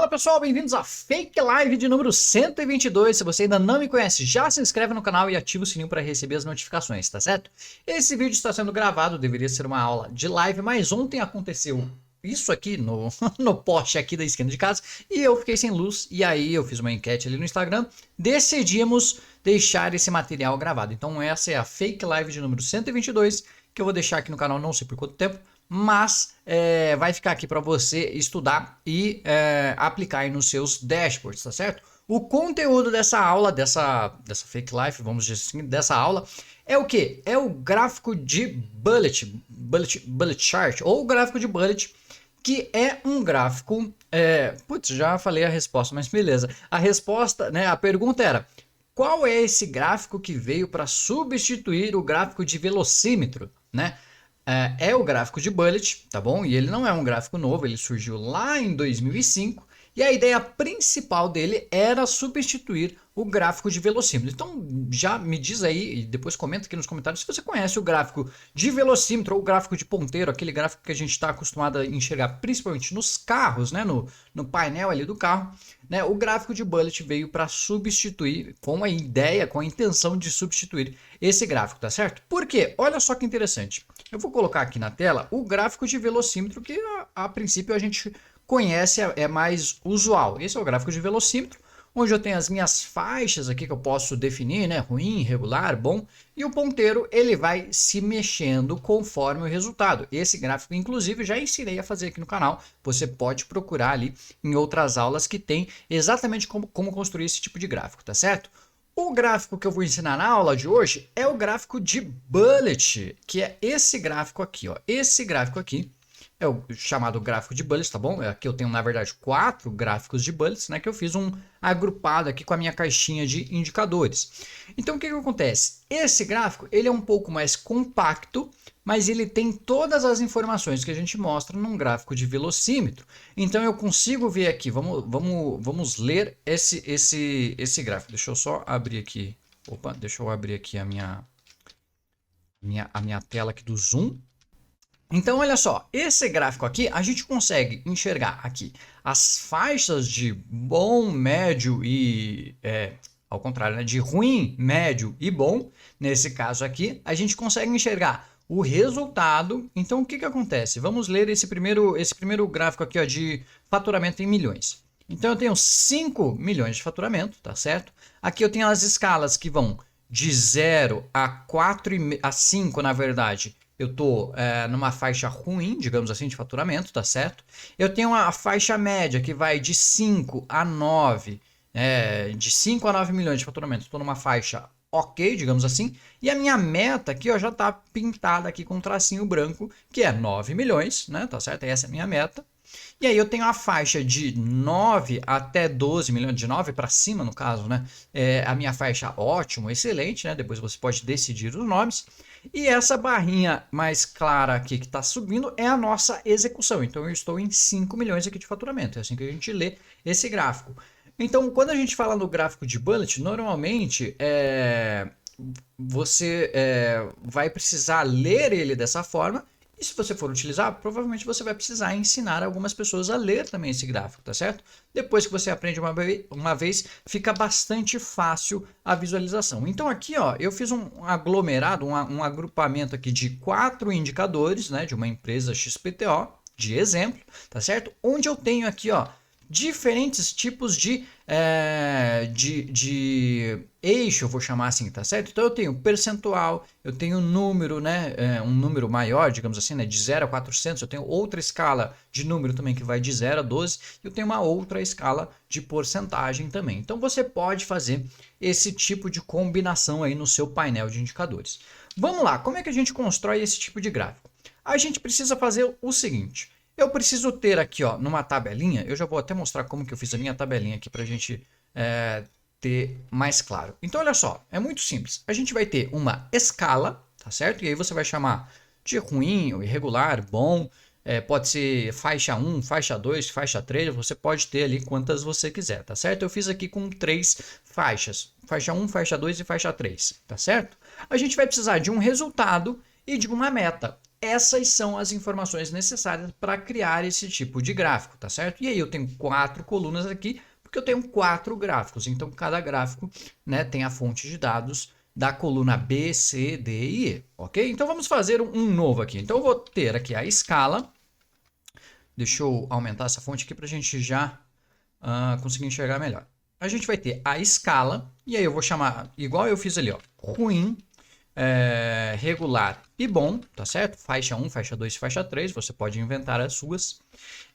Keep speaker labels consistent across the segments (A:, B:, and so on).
A: Fala pessoal, bem-vindos à Fake Live de número 122. Se você ainda não me conhece, já se inscreve no canal e ativa o sininho para receber as notificações, tá certo? Esse vídeo está sendo gravado, deveria ser uma aula de live, mas ontem aconteceu isso aqui no, no poste aqui da esquina de casa e eu fiquei sem luz. E aí eu fiz uma enquete ali no Instagram, decidimos deixar esse material gravado. Então essa é a Fake Live de número 122, que eu vou deixar aqui no canal não sei por quanto tempo, mas vai ficar aqui para você estudar e aplicar aí nos seus dashboards, tá certo? O conteúdo dessa aula, dessa Fake Life, vamos dizer assim, dessa aula, é o que? É o gráfico de bullet chart, ou o gráfico de bullet, que é um gráfico... putz, já falei a resposta, mas beleza. A resposta, né, a pergunta era: qual é esse gráfico que veio para substituir o gráfico de velocímetro, né? É o gráfico de bullet, tá bom? E ele não é um gráfico novo, ele surgiu lá em 2005 e a ideia principal dele era substituir o gráfico de velocímetro. Então já me diz aí e depois comenta aqui nos comentários se você conhece o gráfico de velocímetro ou o gráfico de ponteiro, aquele gráfico que a gente está acostumado a enxergar principalmente nos carros, né? No painel ali do carro, né? O gráfico de bullet veio para substituir, com a ideia, com a intenção de substituir esse gráfico, tá certo? Por quê? Olha só que interessante. Eu vou colocar aqui na tela o gráfico de velocímetro que a princípio a gente conhece, é mais usual. Esse é o gráfico de velocímetro, onde eu tenho as minhas faixas aqui que eu posso definir, né? Ruim, regular, bom. E o ponteiro ele vai se mexendo conforme o resultado. Esse gráfico, inclusive, já ensinei a fazer aqui no canal. Você pode procurar ali em outras aulas que tem exatamente como construir esse tipo de gráfico, tá certo? O gráfico que eu vou ensinar na aula de hoje é o gráfico de bullet, que é esse gráfico aqui, ó. Esse gráfico aqui é o chamado gráfico de bullets, tá bom? Aqui eu tenho, na verdade, 4 gráficos de bullets, né? Que eu fiz um agrupado aqui com a minha caixinha de indicadores. Então, o que acontece? Esse gráfico, ele é um pouco mais compacto, mas ele tem todas as informações que a gente mostra num gráfico de velocímetro. Então, eu consigo ver aqui, vamos ler esse gráfico. Deixa eu só abrir aqui, opa, deixa eu abrir aqui a minha tela aqui do Zoom. Então, olha só, esse gráfico aqui, a gente consegue enxergar aqui as faixas de bom, médio e, ao contrário, né, de ruim, médio e bom. Nesse caso aqui, a gente consegue enxergar o resultado. Então, o que acontece? Vamos ler esse primeiro gráfico aqui, ó, de faturamento em milhões. Então, eu tenho 5 milhões de faturamento, tá certo? Aqui eu tenho as escalas que vão de 0 a 4 a 5, na verdade. Eu estou numa faixa ruim, digamos assim, de faturamento, tá certo? Eu tenho a faixa média que vai de 5 a 9, de 5 a 9 milhões de faturamento. Estou numa faixa ok, digamos assim. E a minha meta aqui, ó, já está pintada aqui com um tracinho branco, que é 9 milhões, né? Tá certo? Essa é a minha meta. E aí eu tenho a faixa de 9 até 12 milhões, de 9 para cima no caso, né? A minha faixa ótimo, excelente, né? Depois você pode decidir os nomes. E essa barrinha mais clara aqui que está subindo é a nossa execução. Então eu estou em 5 milhões aqui de faturamento. É assim que a gente lê esse gráfico. Então quando a gente fala no gráfico de bullet, normalmente você vai precisar ler ele dessa forma. E se você for utilizar, provavelmente você vai precisar ensinar algumas pessoas a ler também esse gráfico, tá certo? Depois que você aprende uma vez, fica bastante fácil a visualização. Então aqui, ó, eu fiz um aglomerado, um agrupamento aqui de 4 indicadores, né, de uma empresa XPTO, de exemplo, tá certo? Onde eu tenho aqui, ó, diferentes tipos de eixo, eu vou chamar assim, tá certo? Então eu tenho percentual, eu tenho número, né? Um número maior, digamos assim, né? De 0 a 400, eu tenho outra escala de número também que vai de 0 a 12, e eu tenho uma outra escala de porcentagem também. Então você pode fazer esse tipo de combinação aí no seu painel de indicadores. Vamos lá, como é que a gente constrói esse tipo de gráfico? A gente precisa fazer o seguinte: eu preciso ter aqui, ó, numa tabelinha, eu já vou até mostrar como que eu fiz a minha tabelinha aqui para a gente ter mais claro. Então, olha só, é muito simples. A gente vai ter uma escala, tá certo? E aí você vai chamar de ruim, ou irregular, bom, pode ser faixa 1, faixa 2, faixa 3, você pode ter ali quantas você quiser, tá certo? Eu fiz aqui com 3 faixas, faixa 1, faixa 2 e faixa 3, tá certo? A gente vai precisar de um resultado e de uma meta. essas são as informações necessárias para criar esse tipo de gráfico, tá certo? E aí eu tenho 4 colunas aqui, porque eu tenho 4 gráficos. Então, cada gráfico, né, tem a fonte de dados da coluna B, C, D e E, ok? Então, vamos fazer um novo aqui. Então, eu vou ter aqui a escala. Deixa eu aumentar essa fonte aqui para a gente já conseguir enxergar melhor. A gente vai ter a escala, e aí eu vou chamar, igual eu fiz ali, ó, ruim, regular e bom, tá certo? Faixa 1, faixa 2, faixa 3, você pode inventar as suas.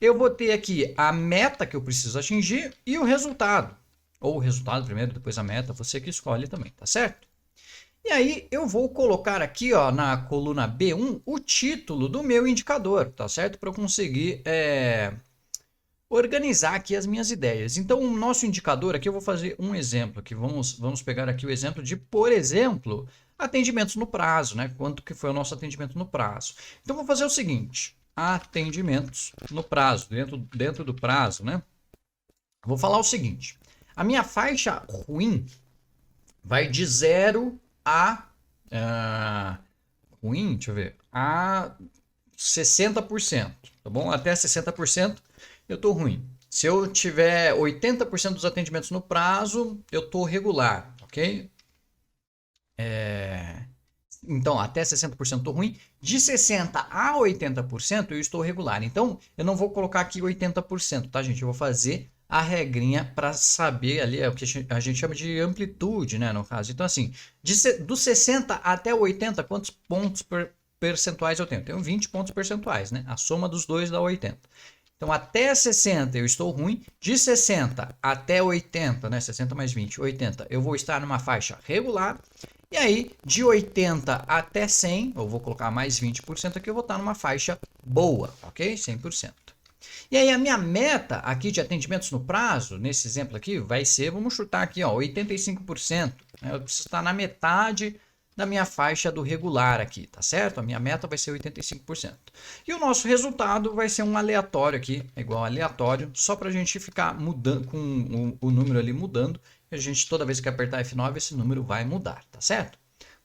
A: Eu vou ter aqui a meta que eu preciso atingir e o resultado. Ou o resultado primeiro, depois a meta, você que escolhe também, tá certo? E aí eu vou colocar aqui, ó, na coluna B1 o título do meu indicador, tá certo? Para eu conseguir organizar aqui as minhas ideias. Então, o nosso indicador aqui, eu vou fazer um exemplo aqui. Vamos pegar aqui o exemplo de, por exemplo, atendimentos no prazo, né? Quanto que foi o nosso atendimento no prazo. Então, vou fazer o seguinte, atendimentos no prazo, dentro do prazo, né? Vou falar o seguinte, a minha faixa ruim vai de 0 a ruim, deixa eu ver, a 60%, tá bom? Até 60% eu tô ruim. Se eu tiver 80% dos atendimentos no prazo, eu tô regular, ok? Então, até 60% tô ruim. De 60% a 80% eu estou regular. Então, eu não vou colocar aqui 80%, tá, gente? Eu vou fazer a regrinha para saber ali, é o que a gente chama de amplitude, né, no caso. Então, assim, dos 60 até 80, quantos pontos percentuais eu tenho? Eu tenho 20 pontos percentuais, né? A soma dos dois dá 80. Então, até 60 eu estou ruim. De 60 até 80, né? 60 mais 20, 80, eu vou estar numa faixa regular. E aí, de 80 até 100, eu vou colocar mais 20% aqui, eu vou estar numa faixa boa, ok? 100%. E aí, a minha meta aqui de atendimentos no prazo, nesse exemplo aqui, vai ser, vamos chutar aqui, ó, 85%. Eu preciso estar na metade da minha faixa do regular aqui, tá certo? A minha meta vai ser 85%. E o nosso resultado vai ser um aleatório aqui, igual aleatório, só para a gente ficar mudando, com o número ali mudando. E a gente, toda vez que apertar F9, esse número vai mudar, tá certo?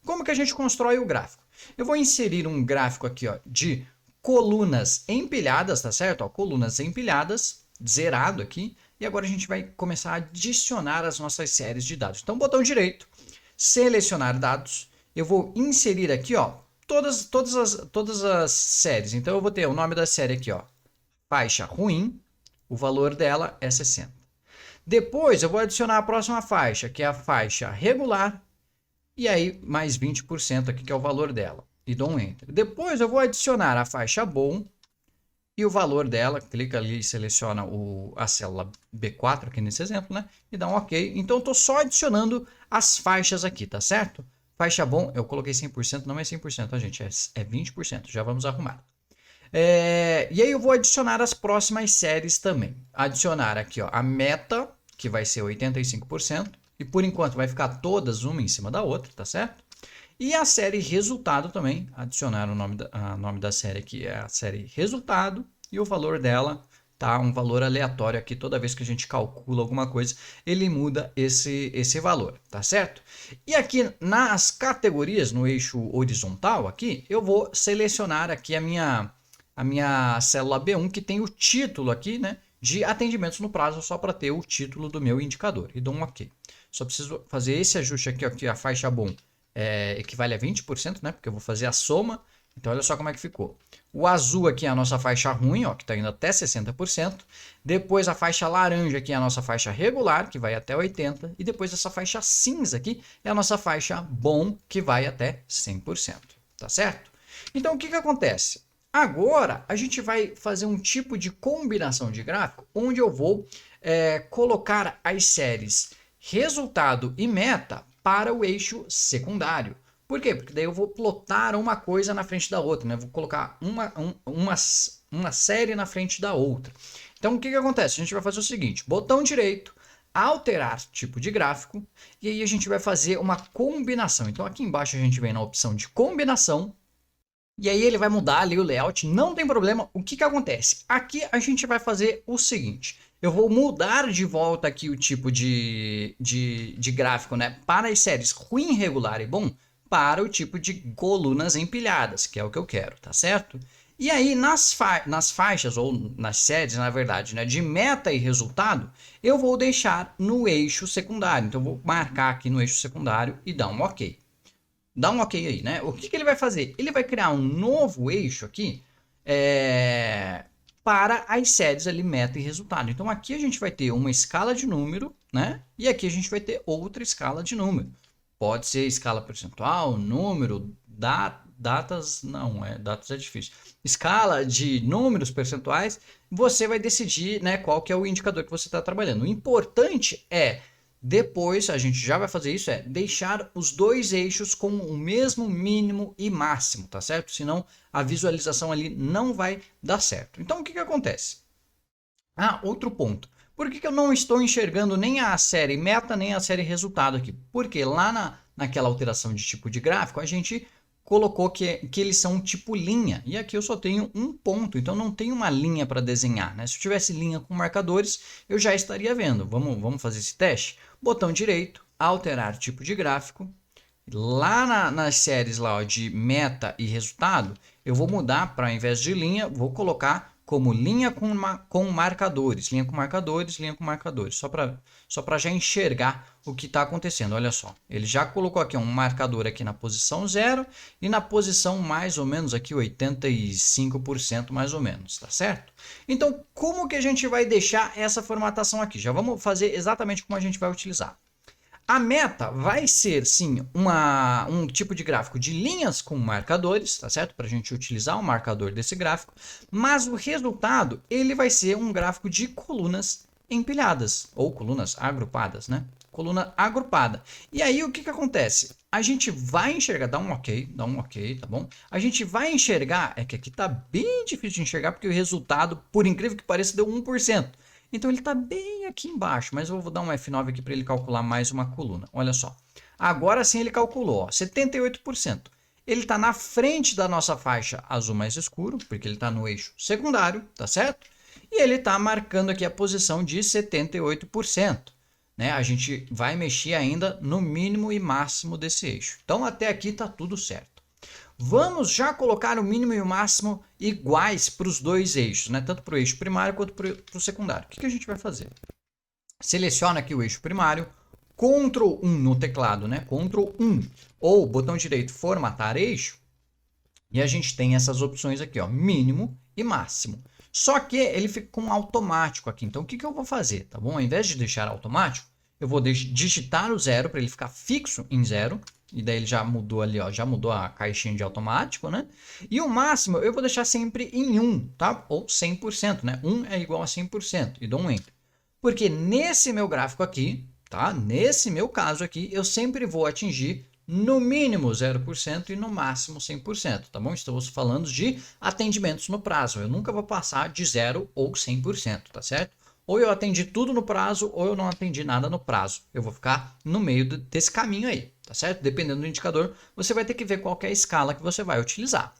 A: Como que a gente constrói o gráfico? Eu vou inserir um gráfico aqui, ó, de colunas empilhadas, tá certo? Ó, colunas empilhadas, zerado aqui. E agora a gente vai começar a adicionar as nossas séries de dados. Então, botão direito, selecionar dados. Eu vou inserir aqui, ó, todas as séries. Então, eu vou ter o nome da série aqui, ó, faixa ruim. O valor dela é 60. Depois, eu vou adicionar a próxima faixa, que é a faixa regular. E aí, mais 20% aqui, que é o valor dela. E dou um Enter. Depois, eu vou adicionar a faixa bom. E o valor dela, clica ali e seleciona a célula B4 aqui nesse exemplo, né? E dá um OK. Então, eu estou só adicionando as faixas aqui, tá certo? Faixa bom, eu coloquei 100%, não é 100%, tá, gente? É 20%, já vamos arrumar. E aí eu vou adicionar as próximas séries também. Adicionar aqui, ó, a meta, que vai ser 85%. E por enquanto vai ficar todas uma em cima da outra, tá certo? E a série resultado também, adicionar o nome da série aqui é a série resultado e o valor dela tá um valor aleatório aqui, toda vez que a gente calcula alguma coisa, ele muda esse valor, tá certo? E aqui nas categorias, no eixo horizontal aqui, eu vou selecionar aqui a minha célula B1 que tem o título aqui, né, de atendimentos no prazo, só para ter o título do meu indicador e dou um OK. Só preciso fazer esse ajuste aqui, ó, que a faixa bom equivale a 20%, né? Porque eu vou fazer a soma. Então, olha só como é que ficou. O azul aqui é a nossa faixa ruim, ó, que está indo até 60%. Depois, a faixa laranja aqui é a nossa faixa regular, que vai até 80%. E depois, essa faixa cinza aqui é a nossa faixa bom, que vai até 100%. Tá certo? Então, o que acontece? Agora, a gente vai fazer um tipo de combinação de gráfico, onde eu vou colocar as séries resultado e meta para o eixo secundário. Por quê? Porque daí eu vou plotar uma coisa na frente da outra, né? Vou colocar uma série na frente da outra. Então, o que acontece? A gente vai fazer o seguinte, botão direito, alterar tipo de gráfico, e aí a gente vai fazer uma combinação. Então, aqui embaixo a gente vem na opção de combinação, e aí ele vai mudar ali o layout, não tem problema. O que acontece? Aqui a gente vai fazer o seguinte, eu vou mudar de volta aqui o tipo de gráfico, né, para as séries ruim, regular e bom, para o tipo de colunas empilhadas, que é o que eu quero, tá certo? E aí, nas faixas, ou nas séries, na verdade, né, de meta e resultado, eu vou deixar no eixo secundário. Então, eu vou marcar aqui no eixo secundário e dar um OK. Dá um OK aí, né? O que ele vai fazer? Ele vai criar um novo eixo aqui para as séries ali, meta e resultado. Então, aqui a gente vai ter uma escala de número, né? E aqui a gente vai ter outra escala de número. Pode ser escala percentual, número, datas, não, datas é difícil. Escala de números percentuais, você vai decidir, né, qual que é o indicador que você está trabalhando. O importante é, depois, a gente já vai fazer isso, deixar os dois eixos com o mesmo mínimo e máximo, tá certo? Senão a visualização ali não vai dar certo. Então, o que acontece? Outro ponto. Por que eu não estou enxergando nem a série meta, nem a série resultado aqui? Porque lá naquela alteração de tipo de gráfico, a gente colocou que eles são tipo linha. E aqui eu só tenho um ponto, então não tem uma linha para desenhar, né? Se eu tivesse linha com marcadores, eu já estaria vendo. Vamos fazer esse teste? Botão direito, alterar tipo de gráfico. Lá nas séries lá, ó, de meta e resultado, eu vou mudar para, ao invés de linha, vou colocar como linha com marcadores. Linha com marcadores, linha com marcadores. Só para já enxergar o que está acontecendo. Olha só, ele já colocou aqui um marcador aqui na posição 0 e na posição mais ou menos aqui 85% mais ou menos, tá certo? Então, como que a gente vai deixar essa formatação aqui? Já vamos fazer exatamente como a gente vai utilizar. A meta vai ser, sim, um tipo de gráfico de linhas com marcadores, tá certo? Para a gente utilizar o marcador desse gráfico. Mas o resultado, ele vai ser um gráfico de colunas empilhadas, ou colunas agrupadas, né? Coluna agrupada. E aí, o que acontece? A gente vai enxergar, dá um OK, tá bom? A gente vai enxergar, é que aqui tá bem difícil de enxergar, porque o resultado, por incrível que pareça, deu 1%. Então ele está bem aqui embaixo, mas eu vou dar um F9 aqui para ele calcular mais uma coluna. Olha só, agora sim ele calculou, ó, 78%. Ele está na frente da nossa faixa azul mais escuro, porque ele está no eixo secundário, tá certo? E ele está marcando aqui a posição de 78%. Né? A gente vai mexer ainda no mínimo e máximo desse eixo. Então até aqui está tudo certo. Vamos já colocar o mínimo e o máximo iguais para os dois eixos, né? Tanto para o eixo primário quanto para o secundário. O que a gente vai fazer? Seleciona aqui o eixo primário, Ctrl 1 no teclado, né? Ctrl 1 ou botão direito formatar eixo. E a gente tem essas opções aqui, ó, mínimo e máximo. Só que ele fica com automático aqui. Então o que eu vou fazer, tá bom? Ao invés de deixar automático, eu vou digitar o 0 para ele ficar fixo em 0. E daí ele já mudou ali, ó, já mudou a caixinha de automático, né? E o máximo eu vou deixar sempre em 1, tá? Ou 100%, né? 1 é igual a 100% e dou um Enter. Porque nesse meu gráfico aqui, tá? Nesse meu caso aqui, eu sempre vou atingir no mínimo 0% e no máximo 100%, tá bom? Estamos falando de atendimentos no prazo. Eu nunca vou passar de 0 ou 100%, tá certo? Ou eu atendi tudo no prazo, ou eu não atendi nada no prazo. Eu vou ficar no meio desse caminho aí, tá certo? Dependendo do indicador, você vai ter que ver qual que é a escala que você vai utilizar.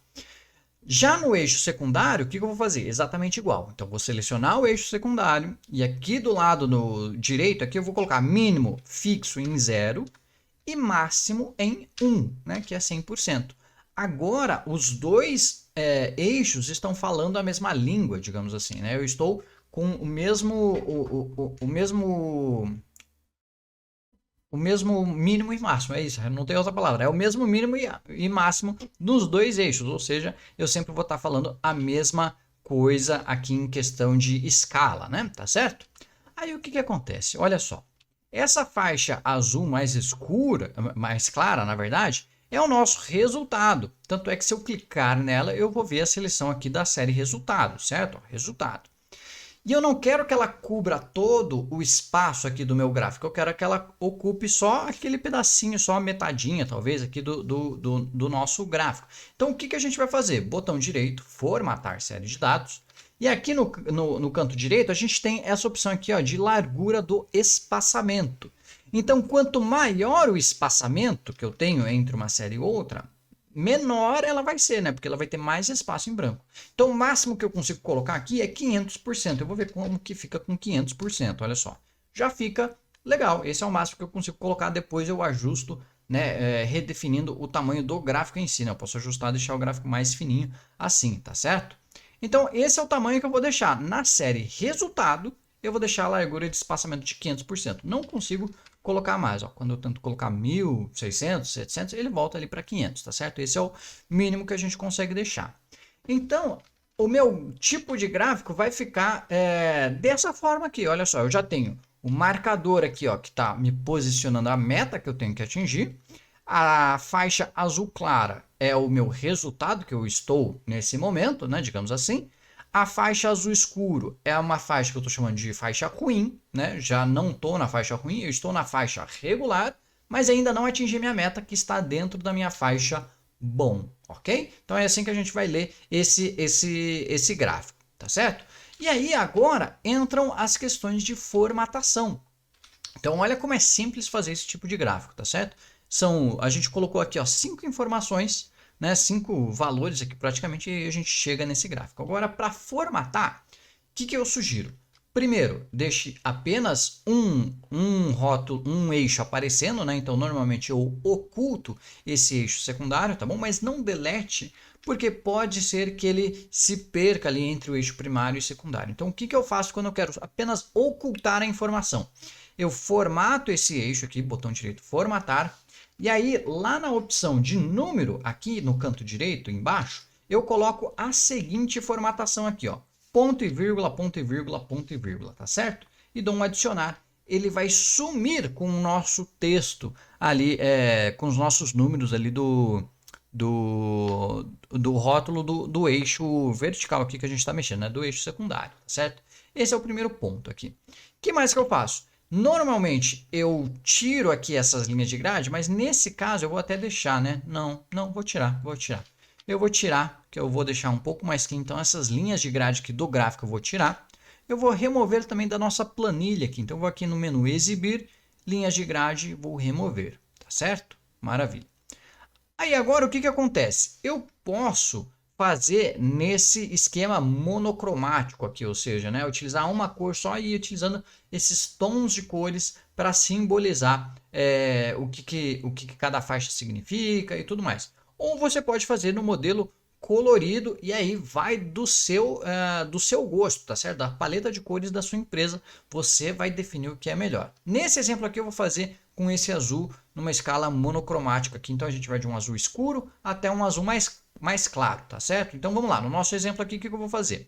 A: Já no eixo secundário, o que eu vou fazer? Exatamente igual. Então, vou selecionar o eixo secundário e aqui do lado no direito, aqui eu vou colocar mínimo fixo em 0 e máximo em 1, né? Que é 100%. Agora, os dois eixos estão falando a mesma língua, digamos assim, né? Eu estou com o mesmo mínimo e máximo, é isso, não tem outra palavra, é o mesmo mínimo e máximo dos dois eixos, ou seja, eu sempre vou estar falando a mesma coisa aqui em questão de escala, né? Tá certo? Aí o que acontece? Olha só, essa faixa azul mais escura, mais clara, na verdade, é o nosso resultado. Tanto é que se eu clicar nela, eu vou ver a seleção aqui da série resultado, certo? Resultado. E eu não quero que ela cubra todo o espaço aqui do meu gráfico. Eu quero que ela ocupe só aquele pedacinho, só a metadinha, talvez, aqui do nosso gráfico. Então, o que a gente vai fazer? Botão direito, formatar série de dados. E aqui no canto direito, a gente tem essa opção aqui, ó, de largura do espaçamento. Então, quanto maior o espaçamento que eu tenho entre uma série e outra, menor ela vai ser, né? Porque ela vai ter mais espaço em branco. Então, o máximo que eu consigo colocar aqui é 500%. Eu vou ver como que fica com 500%, olha só. Já fica legal. Esse é o máximo que eu consigo colocar, depois eu ajusto né, redefinindo o tamanho do gráfico em si, né? Eu posso ajustar, deixar o gráfico mais fininho assim, tá certo? Então, esse é o tamanho que eu vou deixar. Na série resultado, eu vou deixar a largura de espaçamento de 500%. Não consigo colocar mais. Ó. Quando eu tento colocar 1.600, 700, ele volta ali para 500, tá certo? Esse é o mínimo que a gente consegue deixar. Então, o meu tipo de gráfico vai ficar dessa forma aqui. Olha só, eu já tenho o marcador aqui, ó, que está me posicionando a meta que eu tenho que atingir. A faixa azul clara é o meu resultado que eu estou nesse momento, né, digamos assim. A faixa azul escuro é uma faixa que eu estou chamando de faixa ruim, né? Já não estou na faixa ruim, eu estou na faixa regular, mas ainda não atingi minha meta que está dentro da minha faixa bom, ok? Então é assim que a gente vai ler esse gráfico, tá certo? E aí agora entram as questões de formatação. Então olha como é simples fazer esse tipo de gráfico, tá certo? A gente colocou aqui ó, 5 informações, né, 5 valores aqui praticamente e a gente chega nesse gráfico. Agora para formatar, o que eu sugiro? Primeiro, deixe apenas um rótulo, um eixo aparecendo, né? Então normalmente eu oculto esse eixo secundário, tá bom? Mas não delete, porque pode ser que ele se perca ali entre o eixo primário e secundário. Então o que eu faço quando eu quero apenas ocultar a informação? Eu formato esse eixo aqui, botão direito formatar, e aí lá na opção de número, aqui no canto direito, embaixo, eu coloco a seguinte formatação aqui, ó, ponto e vírgula, ponto e vírgula, ponto e vírgula, tá certo? E dou um adicionar. Ele vai sumir com o nosso texto ali, com os nossos números ali do rótulo do eixo vertical aqui que a gente está mexendo, né? Do eixo secundário, tá certo? Esse é o primeiro ponto aqui. O que mais que eu faço? Normalmente eu tiro aqui essas linhas de grade, mas nesse caso eu vou até deixar, né? Não, vou tirar. Eu vou tirar, que eu vou deixar um pouco mais clean. Então essas linhas de grade aqui do gráfico eu vou tirar. Eu vou remover também da nossa planilha aqui. Então eu vou aqui no menu exibir, linhas de grade, vou remover, tá certo? Maravilha. Aí agora o que acontece? Eu posso fazer nesse esquema monocromático aqui, ou seja, né, utilizar uma cor só e utilizando esses tons de cores para simbolizar o que cada faixa significa e tudo mais. Ou você pode fazer no modelo colorido e aí vai do seu gosto, tá certo? Da paleta de cores da sua empresa, você vai definir o que é melhor. Nesse exemplo aqui eu vou fazer com esse azul numa escala monocromática aqui. Então a gente vai de um azul escuro até um azul mais claro, tá certo? Então vamos lá, no nosso exemplo aqui, o que eu vou fazer?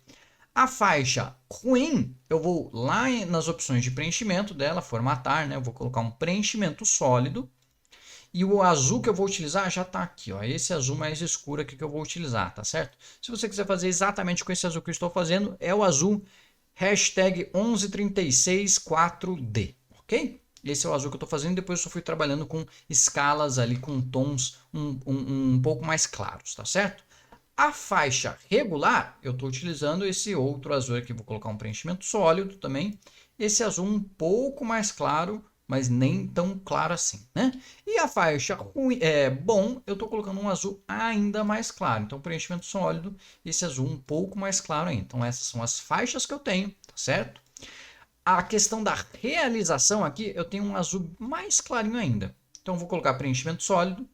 A: A faixa ruim, eu vou lá nas opções de preenchimento dela, formatar, né? Eu vou colocar um preenchimento sólido. E o azul que eu vou utilizar já está aqui, ó. Esse azul mais escuro aqui que eu vou utilizar, tá certo? Se você quiser fazer exatamente com esse azul que eu estou fazendo, é o azul hashtag 11364D, ok? Esse é o azul que eu estou fazendo, depois eu só fui trabalhando com escalas ali, com tons um pouco mais claros, tá certo? A faixa regular, eu estou utilizando esse outro azul aqui, vou colocar um preenchimento sólido também. Esse azul um pouco mais claro, mas nem tão claro assim, né? E a faixa ruim, bom, eu estou colocando um azul ainda mais claro. Então, preenchimento sólido, esse azul um pouco mais claro ainda. Então, essas são as faixas que eu tenho, tá certo? A questão da realização aqui, eu tenho um azul mais clarinho ainda. Então, eu vou colocar preenchimento sólido.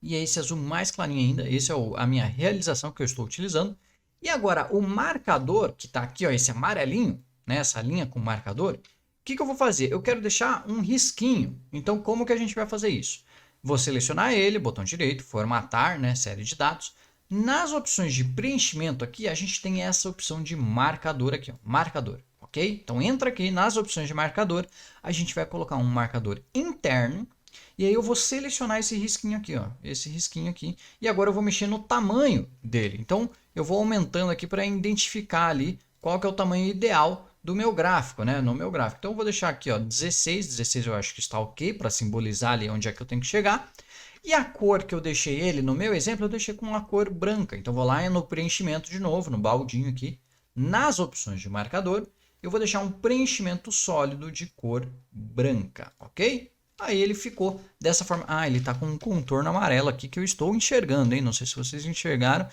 A: E é esse azul mais clarinho ainda. Esse é a minha realização que eu estou utilizando. E agora, o marcador, que está aqui, ó, esse amarelinho, né, essa linha com marcador, o que eu vou fazer? Eu quero deixar um risquinho. Então, como que a gente vai fazer isso? Vou selecionar ele, botão direito, formatar, né, série de dados. Nas opções de preenchimento aqui, a gente tem essa opção de marcador aqui, ó, marcador. Ok? Então entra aqui nas opções de marcador, a gente vai colocar um marcador interno e aí eu vou selecionar esse risquinho aqui, ó, esse risquinho aqui, e agora eu vou mexer no tamanho dele. Então eu vou aumentando aqui para identificar ali qual que é o tamanho ideal do meu gráfico, né, no meu gráfico. Então eu vou deixar aqui, ó, 16 eu acho que está ok para simbolizar ali onde é que eu tenho que chegar. E a cor que eu deixei ele, no meu exemplo, eu deixei com uma cor branca. Então vou lá no preenchimento de novo, no baldinho aqui, nas opções de marcador, eu vou deixar um preenchimento sólido de cor branca, ok? Aí ele ficou dessa forma. Ah, ele está com um contorno amarelo aqui que eu estou enxergando, hein? Não sei se vocês enxergaram,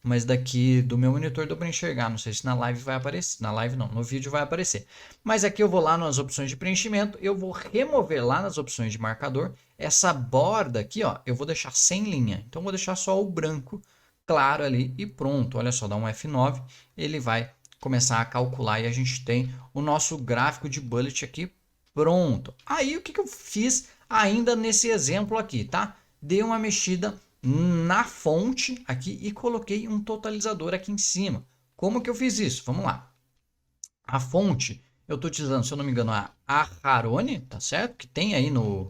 A: mas daqui do meu monitor deu para enxergar. Não sei se na live vai aparecer. Na live não, no vídeo vai aparecer. Mas aqui eu vou lá nas opções de preenchimento, eu vou remover lá nas opções de marcador essa borda aqui, ó, eu vou deixar sem linha. Então eu vou deixar só o branco claro ali e pronto. Olha só, dá um F9, ele vai começar a calcular e a gente tem o nosso gráfico de bullet aqui pronto. Aí o que eu fiz ainda nesse exemplo aqui, tá? Dei uma mexida na fonte aqui e coloquei um totalizador aqui em cima. Como que eu fiz isso? Vamos lá. A fonte, eu estou utilizando, se eu não me engano, a Aharone, tá certo? Que tem aí no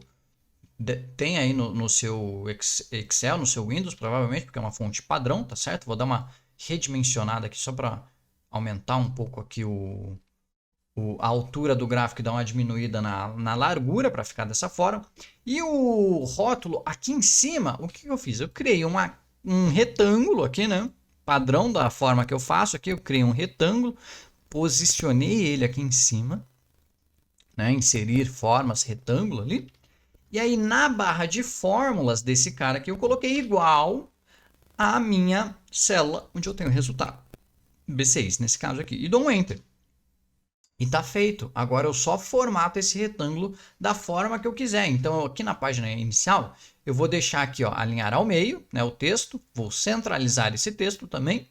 A: seu Excel, no seu Windows, provavelmente, porque é uma fonte padrão, tá certo? Vou dar uma redimensionada aqui só para aumentar um pouco aqui a altura do gráfico e dar uma diminuída na largura para ficar dessa forma. E o rótulo aqui em cima, o que eu fiz? Eu criei um retângulo aqui, né? Padrão da forma que eu faço aqui, eu criei um retângulo, posicionei ele aqui em cima, né? Inserir formas retângulo ali. E aí na barra de fórmulas desse cara aqui eu coloquei igual a minha célula onde eu tenho o resultado. B6 nesse caso aqui. E dou um Enter. E tá feito. Agora eu só formato esse retângulo da forma que eu quiser. Então aqui na página inicial eu vou deixar aqui, ó, alinhar ao meio, né, o texto. Vou centralizar esse texto também,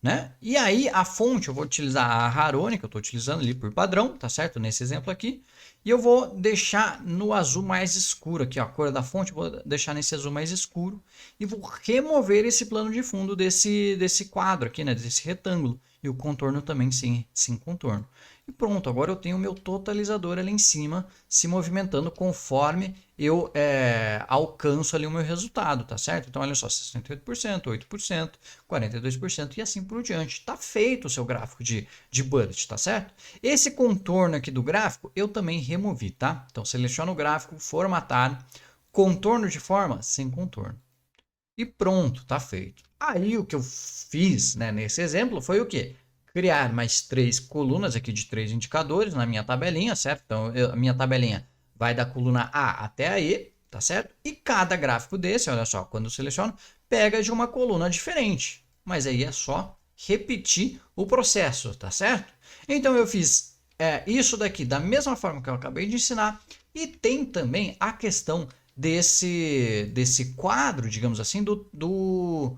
A: né? E aí a fonte eu vou utilizar a Aharone, que eu estou utilizando ali por padrão, tá certo? Nesse exemplo aqui. E eu vou deixar no azul mais escuro aqui, ó, a cor da fonte, eu vou deixar nesse azul mais escuro. E vou remover esse plano de fundo desse quadro aqui, né, desse retângulo. E o contorno também sem contorno. E pronto, agora eu tenho o meu totalizador ali em cima, se movimentando conforme eu alcanço ali o meu resultado, tá certo? Então olha só, 68%, 8%, 42% e assim por diante. Tá feito o seu gráfico de bullet, tá certo? Esse contorno aqui do gráfico eu também removi, tá? Então seleciono o gráfico, formatar, contorno de forma sem contorno. E pronto, tá feito. Aí o que eu fiz, né, nesse exemplo foi o quê? Criar mais 3 colunas aqui de 3 indicadores na minha tabelinha, certo? Então a minha tabelinha vai da coluna A até a E, tá certo? E cada gráfico desse, olha só, quando eu seleciono, pega de uma coluna diferente. Mas aí é só repetir o processo, tá certo? Então eu fiz isso daqui da mesma forma que eu acabei de ensinar. E tem também a questão desse quadro, digamos assim, do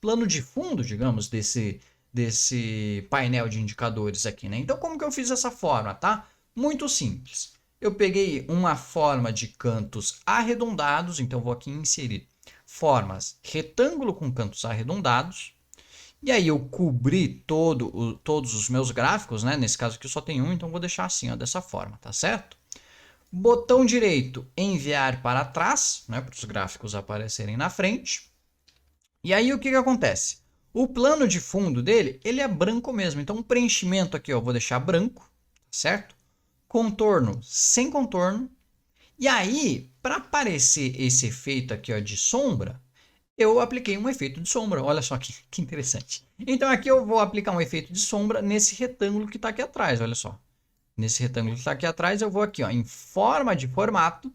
A: plano de fundo, digamos, desse painel de indicadores aqui, né? Então, como que eu fiz essa forma, tá? Muito simples. Eu peguei uma forma de cantos arredondados, então vou aqui inserir formas retângulo com cantos arredondados. E aí eu cobri todos os meus gráficos, né? Nesse caso aqui só tem um, então vou deixar assim, ó, dessa forma, tá certo? Botão direito, enviar para trás, né, para os gráficos aparecerem na frente. E aí o que acontece? O plano de fundo dele, ele é branco mesmo. Então o preenchimento aqui, ó, eu vou deixar branco, certo? Contorno sem contorno. E aí, para aparecer esse efeito aqui, ó, de sombra, eu apliquei um efeito de sombra. Olha só que interessante. Então aqui eu vou aplicar um efeito de sombra nesse retângulo que está aqui atrás, olha só. Nesse retângulo que está aqui atrás, eu vou aqui, ó, em forma de formato,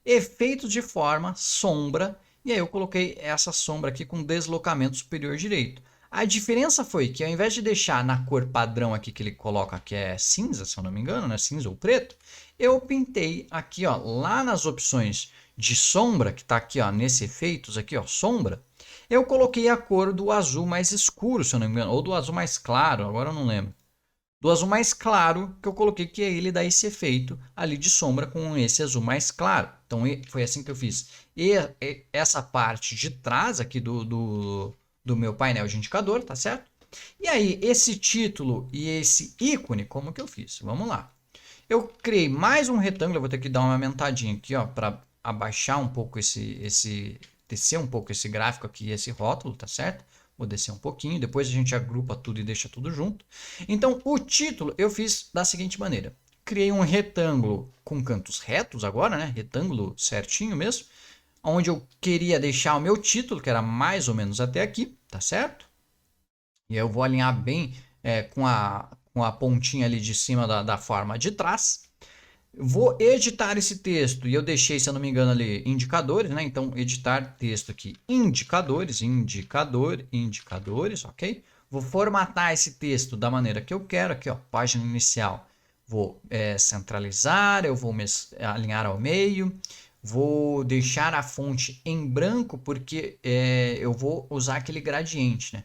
A: efeitos de forma, sombra, e aí eu coloquei essa sombra aqui com deslocamento superior direito. A diferença foi que ao invés de deixar na cor padrão aqui que ele coloca, que é cinza, se eu não me engano, né, cinza ou preto, eu pintei aqui, ó, lá nas opções de sombra, que está aqui, ó, nesse efeitos aqui, ó, sombra, eu coloquei a cor do azul mais escuro, se eu não me engano, ou do azul mais claro, agora eu não lembro. Do azul mais claro que eu coloquei, que ele dá esse efeito ali de sombra com esse azul mais claro. Então foi assim que eu fiz. E essa parte de trás aqui do meu painel de indicador, tá certo? E aí esse título e esse ícone, como que eu fiz? Vamos lá. Eu criei mais um retângulo, eu vou ter que dar uma aumentadinha aqui, ó, para abaixar um pouco descer um pouco esse gráfico aqui, esse rótulo, tá certo? Vou descer um pouquinho, depois a gente agrupa tudo e deixa tudo junto. Então, o título eu fiz da seguinte maneira. Criei um retângulo com cantos retos agora, né? Retângulo certinho mesmo. Onde eu queria deixar o meu título, que era mais ou menos até aqui, tá certo? E eu vou alinhar bem com a pontinha ali de cima da forma de trás. Vou editar esse texto e eu deixei, se eu não me engano, ali indicadores, né? Então, editar texto aqui, indicadores, ok? Vou formatar esse texto da maneira que eu quero, aqui, ó, página inicial. Vou centralizar, eu vou alinhar ao meio, vou deixar a fonte em branco porque eu vou usar aquele gradiente, né?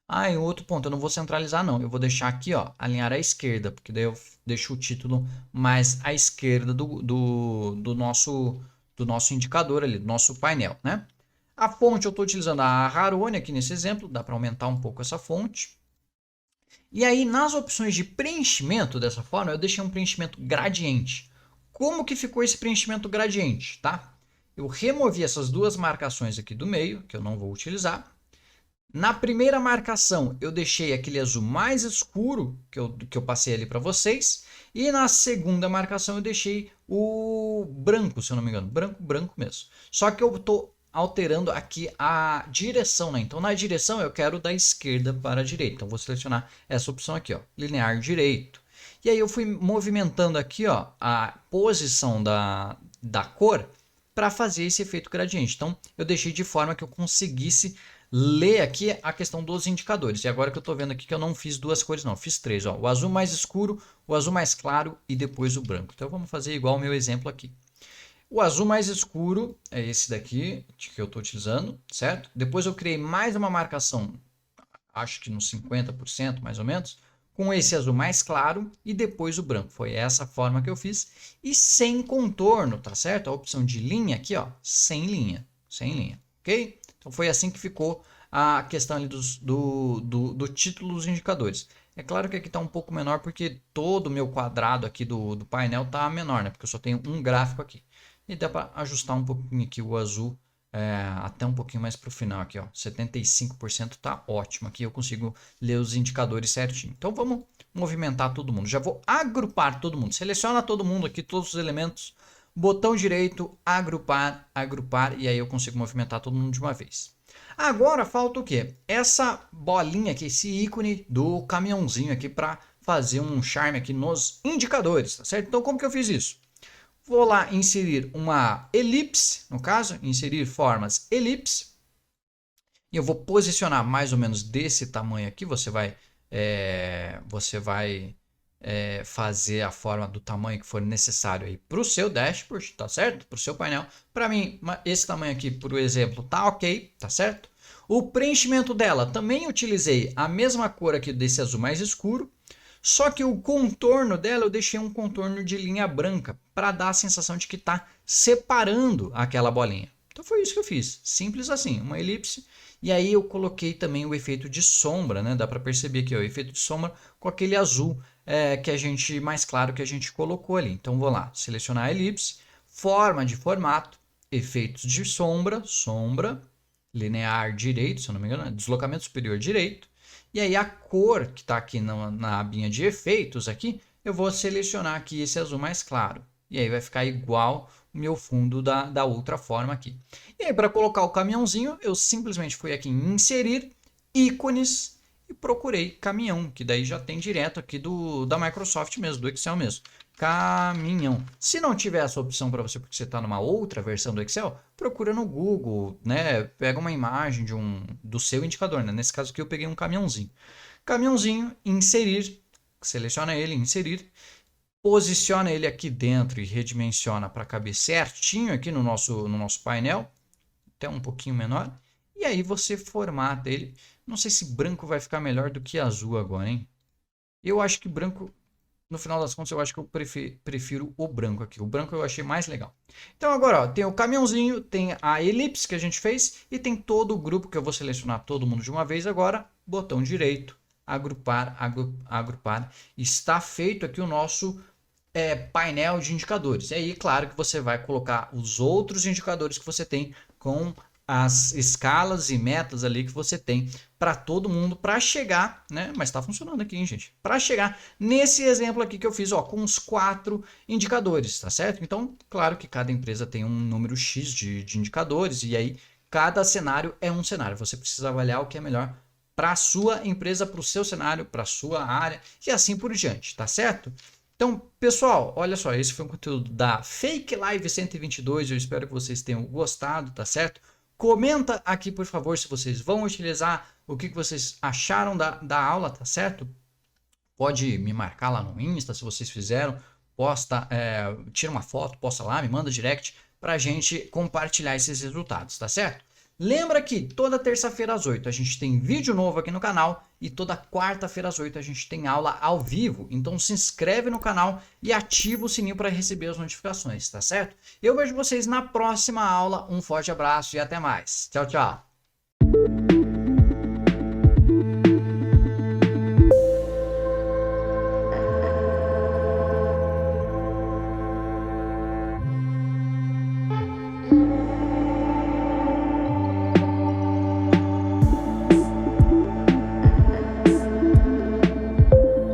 A: Ah, e outro ponto, eu não vou centralizar não, eu vou deixar aqui, ó, alinhar à esquerda, porque daí eu deixo o título mais à esquerda do nosso indicador ali, do nosso painel, né? A fonte eu estou utilizando a Harone aqui nesse exemplo, dá para aumentar um pouco essa fonte. E aí nas opções de preenchimento dessa forma, eu deixei um preenchimento gradiente. Como que ficou esse preenchimento gradiente, tá? Eu removi essas duas marcações aqui do meio, que eu não vou utilizar. Na primeira marcação, eu deixei aquele azul mais escuro que eu passei ali para vocês. E na segunda marcação, eu deixei o branco, se eu não me engano. Branco mesmo. Só que eu estou alterando aqui a direção, né? Então, na direção, eu quero da esquerda para a direita. Então, vou selecionar essa opção aqui, ó, linear direito. E aí, eu fui movimentando aqui, ó, a posição da cor para fazer esse efeito gradiente. Então, eu deixei de forma que eu conseguisse ler aqui a questão dos indicadores. E agora que eu estou vendo aqui que eu não fiz duas cores, não, fiz três. Ó, o azul mais escuro, o azul mais claro e depois o branco. Então vamos fazer igual o meu exemplo aqui. O azul mais escuro é esse daqui que eu estou utilizando, certo? Depois eu criei mais uma marcação, acho que nos 50% mais ou menos, com esse azul mais claro e depois o branco. Foi essa forma que eu fiz. E sem contorno, tá certo? A opção de linha aqui, ó, sem linha, ok? Então foi assim que ficou a questão ali do título dos indicadores. É claro que aqui está um pouco menor porque todo o meu quadrado aqui do painel está menor, né? Porque eu só tenho um gráfico aqui. E dá para ajustar um pouquinho aqui o azul até um pouquinho mais para o final aqui, ó. 75% está ótimo. Aqui eu consigo ler os indicadores certinho. Então vamos movimentar todo mundo. Já vou agrupar todo mundo. Seleciona todo mundo aqui, todos os elementos. Botão direito, agrupar, e aí eu consigo movimentar todo mundo de uma vez. Agora falta o quê? Essa bolinha aqui, esse ícone do caminhãozinho aqui para fazer um charme aqui nos indicadores, tá certo? Então como que eu fiz isso? Vou lá inserir uma elipse, no caso, inserir formas elipse. E eu vou posicionar mais ou menos desse tamanho aqui. Você vai fazer a forma do tamanho que for necessário aí para o seu dashboard, tá certo? Para o seu painel. Para mim, esse tamanho aqui, por exemplo, tá ok, tá certo? O preenchimento dela, também utilizei a mesma cor aqui desse azul mais escuro, só que o contorno dela eu deixei um contorno de linha branca para dar a sensação de que está separando aquela bolinha. Então foi isso que eu fiz, simples assim, uma elipse. E aí eu coloquei também o efeito de sombra, né? Dá para perceber aqui, ó, o efeito de sombra com aquele azul que a gente mais claro que a gente colocou ali. Então vou lá, selecionar a elipse, forma de formato, efeitos de sombra, linear direito, se eu não me engano, deslocamento superior direito. E aí a cor que está aqui na abinha de efeitos aqui, eu vou selecionar aqui esse azul mais claro. E aí vai ficar igual o meu fundo da outra forma aqui. E aí para colocar o caminhãozinho, eu simplesmente fui aqui em inserir ícones e procurei caminhão, que daí já tem direto aqui da Microsoft mesmo, do Excel mesmo. Caminhão. Se não tiver essa opção para você porque você está numa outra versão do Excel, procura no Google, né? Pega uma imagem do seu indicador, né? Nesse caso aqui eu peguei um caminhãozinho. Caminhãozinho, inserir, seleciona ele, inserir, posiciona ele aqui dentro e redimensiona para caber certinho aqui no nosso painel, até um pouquinho menor. E aí você formata ele. Não sei se branco vai ficar melhor do que azul agora, hein? Eu acho que branco, no final das contas, eu acho que eu prefiro o branco aqui. O branco eu achei mais legal. Então agora, ó, tem o caminhãozinho, tem a elipse que a gente fez e tem todo o grupo que eu vou selecionar todo mundo de uma vez agora. Botão direito, agrupar, agrupar. Está feito aqui o nosso painel de indicadores. E aí, claro que você vai colocar os outros indicadores que você tem com as escalas e metas ali que você tem para todo mundo para chegar, né? Mas está funcionando aqui, hein, gente? Para chegar nesse exemplo aqui que eu fiz, ó, com os 4 indicadores, tá certo? Então, claro que cada empresa tem um número X de indicadores e aí cada cenário é um cenário. Você precisa avaliar o que é melhor para a sua empresa, para o seu cenário, para a sua área e assim por diante, tá certo? Então, pessoal, olha só, esse foi um conteúdo da Fake Live 122. Eu espero que vocês tenham gostado, tá certo? Comenta aqui, por favor, se vocês vão utilizar, o que vocês acharam da aula, tá certo? Pode me marcar lá no Insta se vocês fizeram, posta, tira uma foto, posta lá, me manda direct pra gente compartilhar esses resultados, tá certo? Lembra que toda terça-feira às 8 a gente tem vídeo novo aqui no canal e toda quarta-feira às 8 a gente tem aula ao vivo. Então se inscreve no canal e ativa o sininho para receber as notificações, tá certo? Eu vejo vocês na próxima aula. Um forte abraço e até mais. Tchau, tchau.